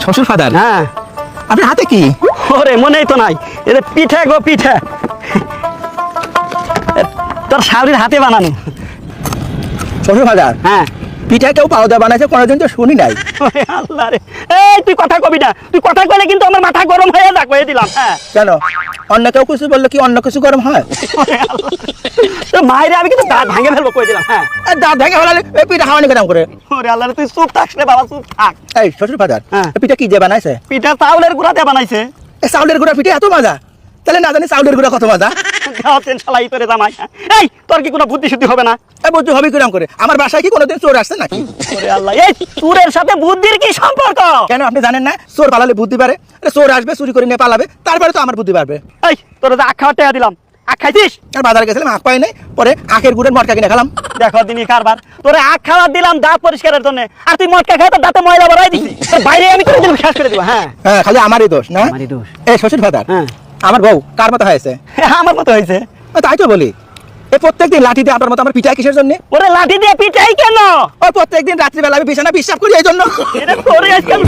শ্বশুর ফাদার, হ্যাঁ আপনার হাতে কি? ওরে মনেই তো নাই, এটা পিঠে গো পিঠে, তোর শাশুড়ির হাতে বানানো। শ্বশুর ফাদার, হ্যাঁ পিঠা কেউ পাউডার বানাইছে কোনোদিন তো শুনি নাই। ওরে আল্লাহ রে, এই তুই কথা কবি না, তুই কথা কইলে কিন্তু আমার মাথা গরম হয়ে যাক, কয়ে দিলাম। হ্যাঁ কেন, অন্য কেউ কিছু বললে কি অন্য কিছু গরম হয়? মায়ের আমি কিন্তু দাঁত ভাঙে ফেলবো, কয়ে দিলাম। হ্যাঁ আর দাঁত ভেঙে ফেলালে এই পিঠা খাওয়ানি কেন করে? ওরে আল্লাহ রে, তুই চুপ থাক রে বাবা, চুপ থাক। এই শ্বশুর ফাদার, হ্যাঁ। এই পিঠা কি যে বানাইছে? পিঠা চাউলের গুঁড়া দিয়ে বানাইছে। এই চাউলের গুঁড়া পিঠে এত মজা, তাহলে না জানি চাউলের গুঁড়া কত মজা। শালাই তোরে জামাই। এই তোর কি কোনো বুদ্ধি শুদ্ধি হবে না? এই বুদ্ধি হবে কিরম করে? আমার বাসায় কি কোনোদিন চোর আসছে নাকি? ওরে আল্লাহ, এই চোরের সাথে বুদ্ধির কি সম্পর্ক? কেন আপনি জানেন না চোর পালালে বুদ্ধি পারে? চোর আসবে চুরি করে নিয়ে পালাবে, তারপরে তো আমার বুদ্ধি পারবে। এই তোরা যে আখ খাওয়ার টাকা দিলাম, আখ খাইছিস? আর বাজারে গেছিলাম, আখ পাই নাই, পরে আখের গুড়ের মটকা কিনে খেলাম। দেখো দিনই কারবার, তোরে আখ খাওয়ার দিলাম দাঁত পরিষ্কারের জন্য, আর তুই মটকা খাই তোর দাঁতে ময়লা ভরাই দিছি। তোর বাইরে আমি করে দিলাম, শেষ করে দিব। হ্যাঁ হ্যাঁ, খালি আমারই দোষ না? আমারই দোষ। এই শ্বশুর ফাদার, হ্যাঁ আমার বউ কার মতো হয়েছে? আমার মতো হয়েছে। তাই তো বলি, এই প্রত্যেকদিন লাঠি দিয়ে আপনার মতো আমার পিঠায় কিসের জন্য? ওরে লাঠি দিয়ে পিটাই কেন? ওই প্রত্যেকদিন রাত্রিবেলা আমি বিছানা বিশ্বাস করি এই জন্য। এটা তোরে আজকাল